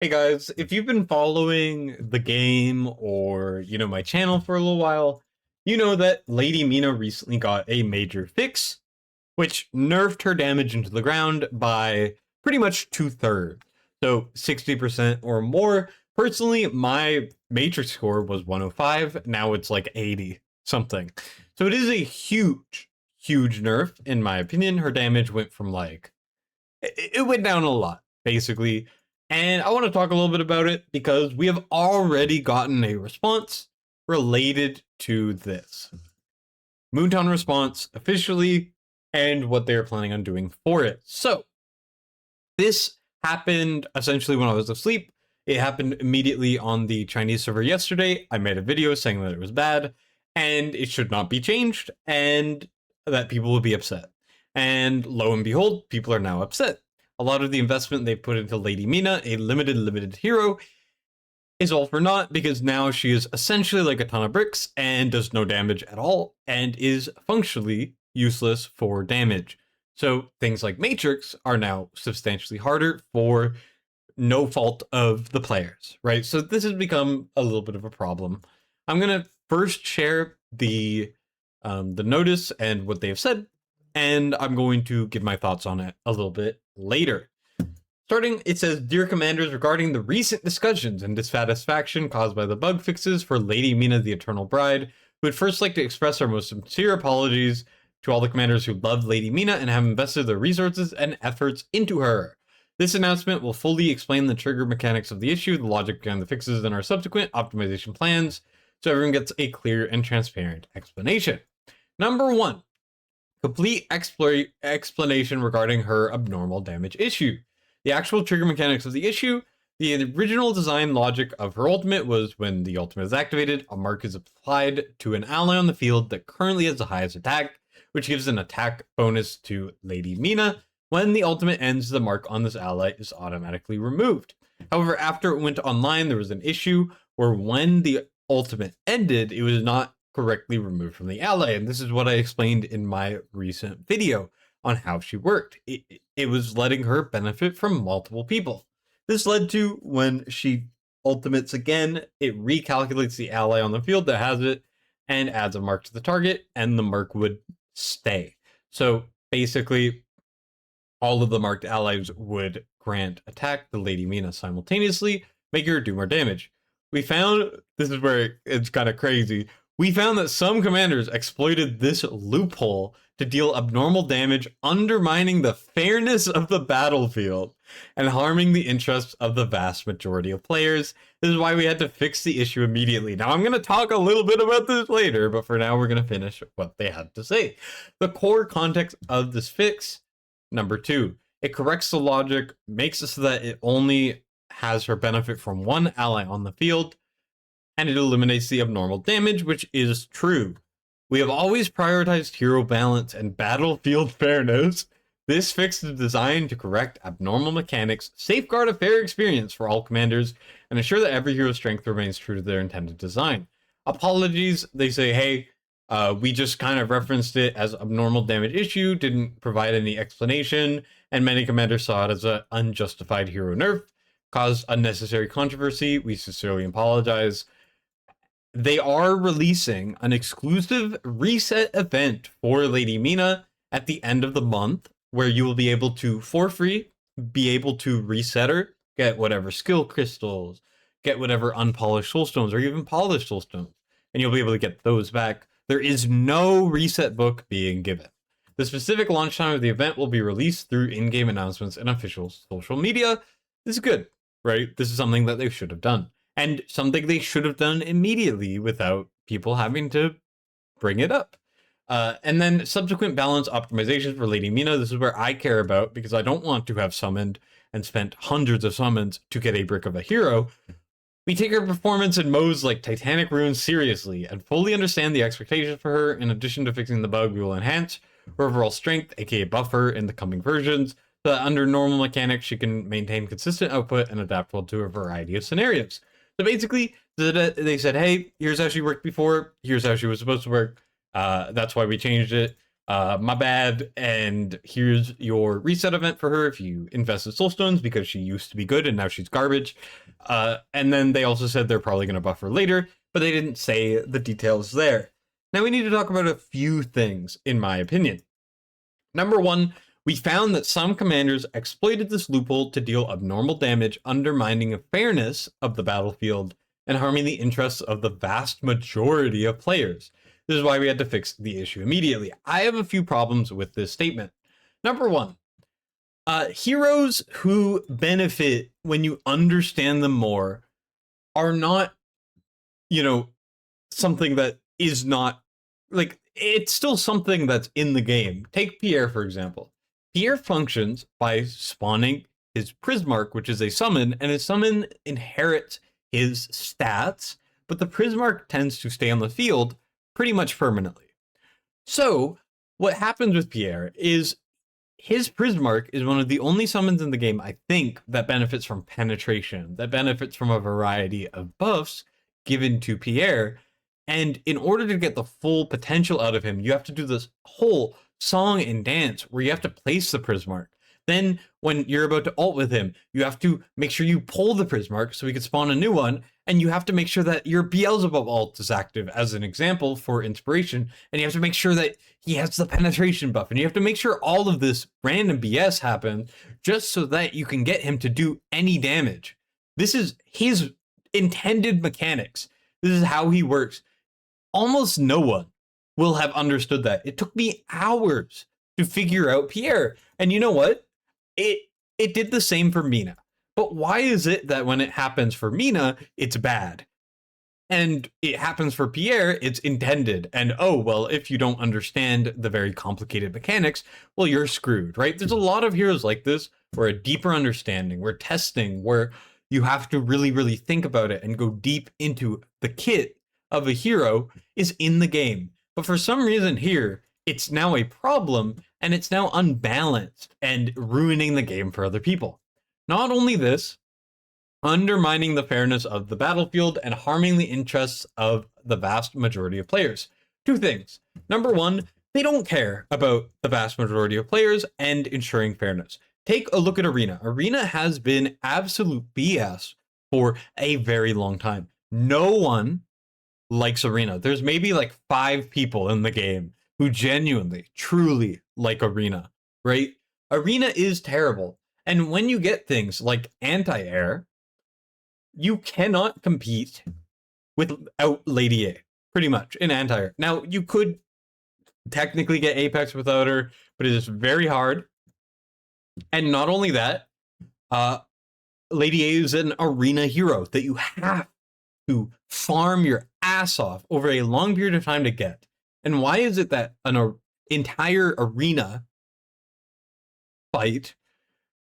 Hey guys, if you've been following the game or, my channel for a little while, you know that Lady Mina recently got a major fix, which nerfed her damage into the ground by pretty much 2/3. So 60% or more. Personally, my matrix score was 105. Now it's like 80 something. So it is a huge, huge nerf, in my opinion. Her damage went from it went down a lot, basically. And I want to talk a little bit about it because we have already gotten a response related to this. Moontown response officially and what they're planning on doing for it. So, this happened essentially when I was asleep. It happened immediately on the Chinese server yesterday. I made a video saying that it was bad and it should not be changed and that people will be upset. And lo and behold, people are now upset. A lot of the investment they put into Lady Mina, a limited hero, is all for naught because now she is essentially like a ton of bricks and does no damage at all and is functionally useless for damage. So things like Matrix are now substantially harder for no fault of the players, right? So this has become a little bit of a problem. I'm gonna first share the notice and what they have said, and I'm going to give my thoughts on it a little bit later. Starting, it says, Dear Commanders, regarding the recent discussions and dissatisfaction caused by the bug fixes for Lady Mina the Eternal Bride, we would first like to express our most sincere apologies to all the commanders who love Lady Mina and have invested their resources and efforts into her. This announcement will fully explain the trigger mechanics of the issue, the logic behind the fixes, and our subsequent optimization plans, so everyone gets a clear and transparent explanation. Number 1. Complete explanation regarding her abnormal damage issue. The actual trigger mechanics of the issue, the original design logic of her ultimate was when the ultimate is activated, a mark is applied to an ally on the field that currently has the highest attack, which gives an attack bonus to Lady Mina. When the ultimate ends, the mark on this ally is automatically removed. However, after it went online, there was an issue where when the ultimate ended, it was not correctly removed from the ally, and this is what I explained in my recent video on how she worked. It was letting her benefit from multiple people. This led to when she ultimates again, it recalculates the ally on the field that has it and adds a mark to the target, and the mark would stay. So basically, all of the marked allies would grant attack to Lady Mina simultaneously, making her do more damage. We found, this is where it's kind of crazy, we found that some commanders exploited this loophole to deal abnormal damage, undermining the fairness of the battlefield and harming the interests of the vast majority of players. This is why we had to fix the issue immediately. Now, I'm going to talk a little bit about this later, but for now, we're going to finish what they had to say. The core context of this fix, number 2, it corrects the logic, makes it so that it only has her benefit from one ally on the field, and it eliminates the abnormal damage, which is true. We have always prioritized hero balance and battlefield fairness. This fix is designed to correct abnormal mechanics, safeguard a fair experience for all commanders, and ensure that every hero's strength remains true to their intended design. Apologies, they say, hey, we just kind of referenced it as abnormal damage issue, didn't provide any explanation, and many commanders saw it as an unjustified hero nerf, caused unnecessary controversy. We sincerely apologize. They are releasing an exclusive reset event for Lady Mina at the end of the month, where you will be able to, for free, be able to reset her, get whatever skill crystals, get whatever unpolished soulstones, or even polished soulstones, and you'll be able to get those back. There is no reset book being given. The specific launch time of the event will be released through in-game announcements and official social media. This is good, right? This is something that they should have done. And something they should have done immediately without people having to bring it up. And then subsequent balance optimizations for Lady Mina. This is where I care about, because I don't want to have summoned and spent hundreds of summons to get a brick of a hero. We take her performance in modes like Titanic Runes seriously and fully understand the expectations for her. In addition to fixing the bug, we will enhance her overall strength, aka buff her, in the coming versions, so that under normal mechanics she can maintain consistent output and adapt well to a variety of scenarios. So basically, they said, hey, here's how she worked before, here's how she was supposed to work, that's why we changed it. My bad, and here's your reset event for her if you invested soul stones, because she used to be good and now she's garbage. And then they also said they're probably going to buff her later, but they didn't say the details there. Now we need to talk about a few things, in my opinion. Number one, we found that some commanders exploited this loophole to deal abnormal damage, undermining the fairness of the battlefield and harming the interests of the vast majority of players. This is why we had to fix the issue immediately. I have a few problems with this statement. Number one, heroes who benefit when you understand them more are not, something that is not, like, it's still something that's in the game. Take Pierre, for example. Pierre functions by spawning his Prismark, which is a summon, and his summon inherits his stats, but the Prismark tends to stay on the field pretty much permanently. So what happens with Pierre is his Prismark is one of the only summons in the game, I think, that benefits from penetration, that benefits from a variety of buffs given to Pierre. And in order to get the full potential out of him, you have to do this whole song and dance where you have to place the Prismark. Then when you're about to ult with him, you have to make sure you pull the Prismark so we can spawn a new one. And you have to make sure that your Beelzebub ult is active, as an example, for inspiration. And you have to make sure that he has the penetration buff. And you have to make sure all of this random BS happens just so that you can get him to do any damage. This is his intended mechanics. This is how he works. Almost no one will have understood that. It took me hours to figure out Pierre. And you know what? It did the same for Mina. But why is it that when it happens for Mina, it's bad? And it happens for Pierre, it's intended. And oh, well, if you don't understand the very complicated mechanics, well, you're screwed, right? There's a lot of heroes like this where a deeper understanding, where testing, where you have to really, really think about it and go deep into the kit of a hero is in the game. But for some reason here, it's now a problem and it's now unbalanced and ruining the game for other people. Not only this, undermining the fairness of the battlefield and harming the interests of the vast majority of players. Two things. Number one, they don't care about the vast majority of players and ensuring fairness. Take a look at Arena. Arena has been absolute BS for a very long time. No one likes Arena. There's maybe like 5 people in the game who genuinely, truly like Arena, right? Arena is terrible. And when you get things like anti-air, you cannot compete without Lady A, pretty much, in anti-air. Now, you could technically get Apex without her, but it is very hard. And not only that, Lady A is an arena hero that you have to farm your ass off over a long period of time to get. And why is it that an entire arena fight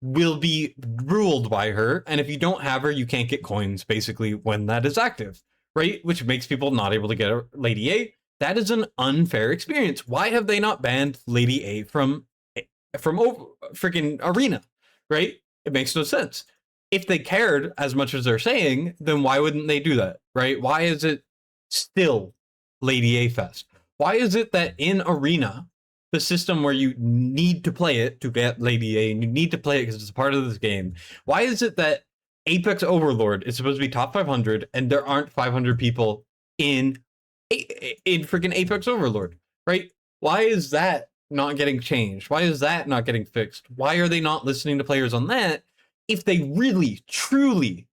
will be ruled by her, and if you don't have her, you can't get coins, basically, when that is active, right? Which makes people not able to get a Lady A. That is an unfair experience. Why have they not banned Lady A from freaking Arena, right? It makes no sense. If they cared as much as they're saying, then why wouldn't they do that, right? Why is it still Lady A Fest? Why is it that in Arena, the system where you need to play it to get Lady A, and you need to play it because it's a part of this game, why is it that Apex Overlord is supposed to be top 500 and there aren't 500 people in freaking Apex Overlord, right? Why is that not getting changed? Why is that not getting fixed? Why are they not listening to players on that if they really, truly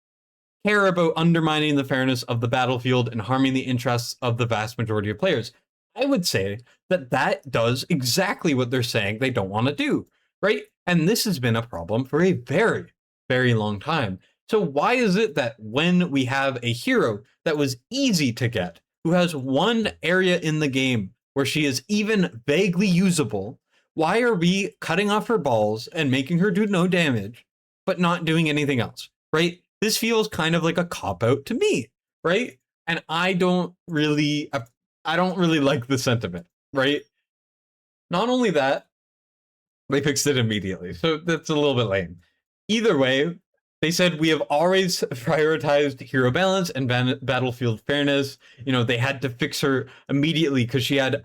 care about undermining the fairness of the battlefield and harming the interests of the vast majority of players? I would say that that does exactly what they're saying they don't want to do, right? And this has been a problem for a very, very long time. So why is it that when we have a hero that was easy to get, who has one area in the game where she is even vaguely usable, why are we cutting off her balls and making her do no damage, but not doing anything else, right? This feels kind of like a cop-out to me, right? And I don't really like the sentiment, right? Not only that, they fixed it immediately, so that's a little bit lame. Either way, They said we have always prioritized hero balance and battlefield fairness. You know, they had to fix her immediately because she had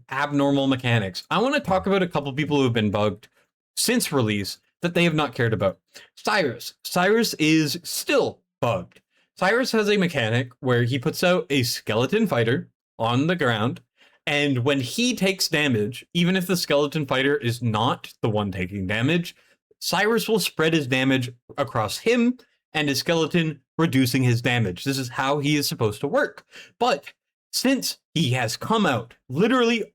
abnormal mechanics. I want to talk about a couple people who have been bugged since release that they have not cared about. Cyrus. Cyrus is still bugged. Cyrus has a mechanic where he puts out a skeleton fighter on the ground, and when he takes damage, even if the skeleton fighter is not the one taking damage, Cyrus will spread his damage across him and his skeleton, reducing his damage. This is how he is supposed to work. But since he has come out literally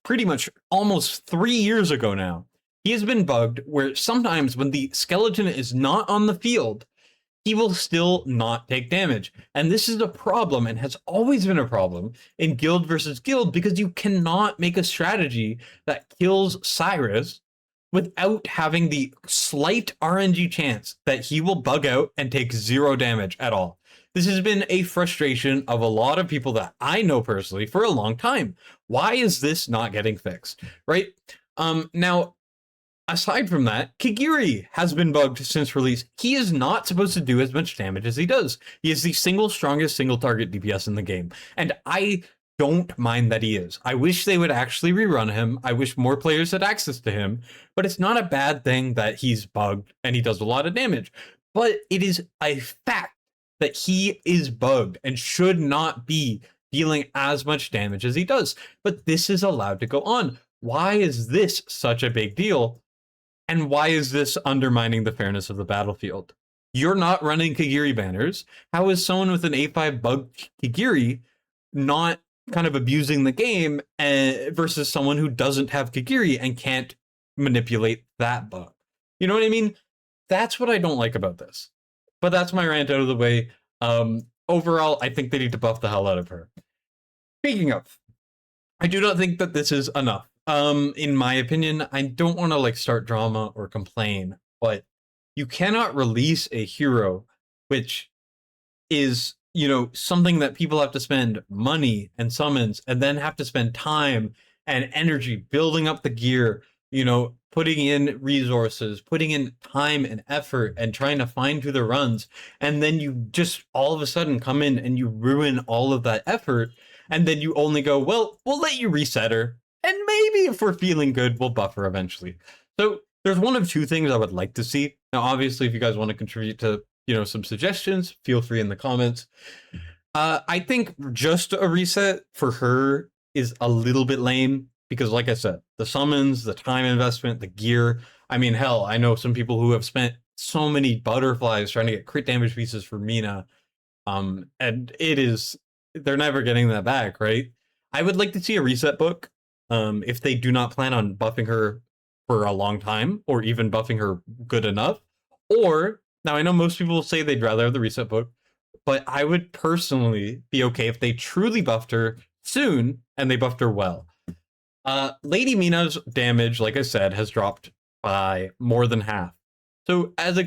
pretty much almost 3 years ago now, he has been bugged where sometimes when the skeleton is not on the field, he will still not take damage. And this is a problem and has always been a problem in guild versus guild because you cannot make a strategy that kills Cyrus without having the slight RNG chance that he will bug out and take 0 damage at all. This has been a frustration of a lot of people that I know personally for a long time. Why is this not getting fixed, right? Now, aside from that, Kagiri has been bugged since release. He is not supposed to do as much damage as he does. He is the single strongest single target DPS in the game. And I don't mind that he is. I wish they would actually rerun him. I wish more players had access to him, but it's not a bad thing that he's bugged and he does a lot of damage. But it is a fact that he is bugged and should not be dealing as much damage as he does. But this is allowed to go on. Why is this such a big deal? And why is this undermining the fairness of the battlefield? You're not running Kagiri banners. How is someone with an A5 bug Kagiri not kind of abusing the game versus someone who doesn't have Kagiri and can't manipulate that bug? You know what I mean? That's what I don't like about this. But that's my rant out of the way. Overall, I think they need to buff the hell out of her. Speaking of, I do not think that this is enough. In my opinion, I don't want to start drama or complain, but you cannot release a hero which is, something that people have to spend money and summons and then have to spend time and energy building up the gear, putting in resources, putting in time and effort and trying to find who the runs. And then you just all of a sudden come in and you ruin all of that effort. And then you only go, well, we'll let you reset her. And maybe if we're feeling good, we'll buff her eventually. So there's one of two things I would like to see. Now, obviously, if you guys want to contribute to, some suggestions, feel free in the comments. I think just a reset for her is a little bit lame because, like I said, the summons, the time investment, the gear. I mean, hell, I know some people who have spent so many butterflies trying to get crit damage pieces for Mina. And they're never getting that back, right? I would like to see a reset book. If they do not plan on buffing her for a long time or even buffing her good enough. Or, now I know most people will say they'd rather have the reset book, but I would personally be okay if they truly buffed her soon and they buffed her well. Lady Mina's damage, like I said, has dropped by more than half. So as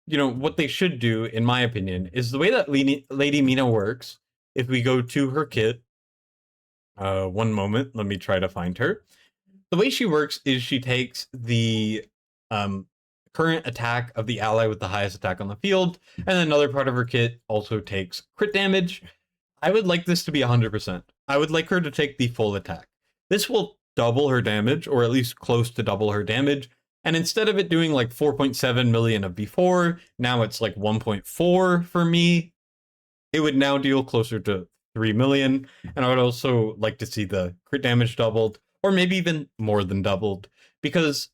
what they should do, in my opinion, is the way that Lady Mina works. If we go to her kit, one moment, let me try to find her. The way she works is she takes the current attack of the ally with the highest attack on the field, and another part of her kit also takes crit damage. I would like this to be 100%. I would like her to take the full attack. This will double her damage, or at least close to double her damage. And instead of it doing 4.7 million of before, now it's 1.4 for me. It would now deal closer to 3 million. And I would also like to see the crit damage doubled, or maybe even more than doubled, because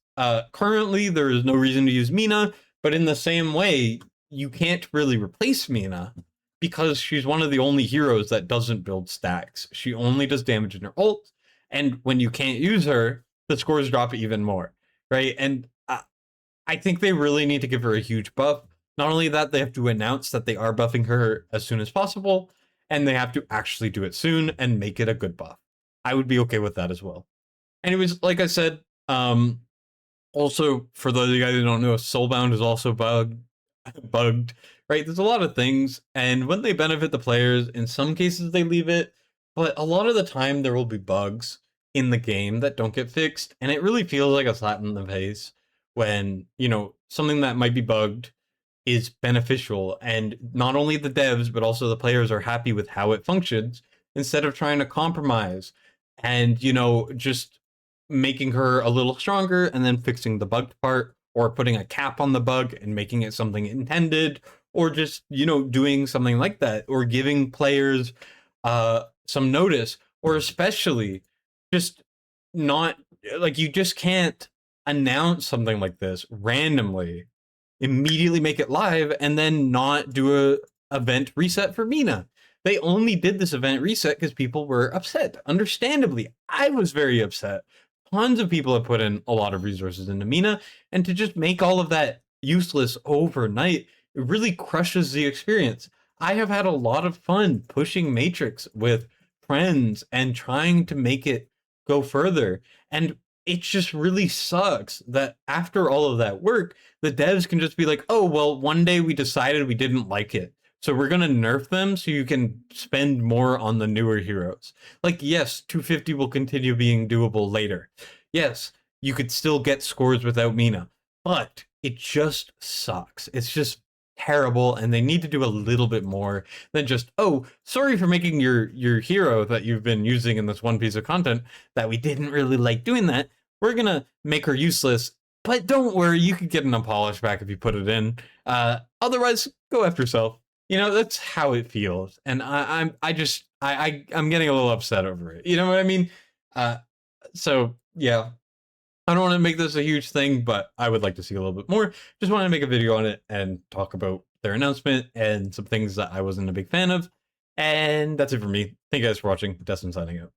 currently there is no reason to use Mina, but in the same way, you can't really replace Mina because she's one of the only heroes that doesn't build stacks. She only does damage in her ult, and when you can't use her, the scores drop even more, right? And I think they really need to give her a huge buff. Not only that, they have to announce that they are buffing her as soon as possible, and they have to actually do it soon and make it a good buff. I would be okay with that as well. Anyways, like I said, also, for those of you guys who don't know, Soulbound is also bugged, right? There's a lot of things, and when they benefit the players, in some cases they leave it, but a lot of the time there will be bugs in the game that don't get fixed, and it really feels like a slap in the face when, something that might be bugged is beneficial, and not only the devs but also the players are happy with how it functions instead of trying to compromise and just making her a little stronger and then fixing the bugged part, or putting a cap on the bug and making it something intended, or just doing something like that, or giving players some notice, or especially just not like, you just can't announce something like this randomly, immediately make it live, and then not do a event reset for Mina. They only did this event reset because people were upset. Understandably, I was very upset. Tons of people have put in a lot of resources into Mina, and to just make all of that useless overnight, it really crushes the experience. I have had a lot of fun pushing Matrix with friends and trying to make it go further. And it just really sucks that after all of that work, the devs can just be like, oh, well, one day we decided we didn't like it, so we're going to nerf them so you can spend more on the newer heroes. Like, yes, 250 will continue being doable later. Yes, you could still get scores without Mina, but it just sucks. It's just terrible, and they need to do a little bit more than just, oh, sorry for making your hero that you've been using in this one piece of content that we didn't really like doing that. We're gonna make her useless, but don't worry, you could get an unpolished back if you put it in. Otherwise, go after yourself. That's how it feels, and I'm getting a little upset over it. You know what I mean? So yeah, I don't want to make this a huge thing, but I would like to see a little bit more. Just want to make a video on it and talk about their announcement and some things that I wasn't a big fan of. And that's it for me. Thank you guys for watching. Destined signing out.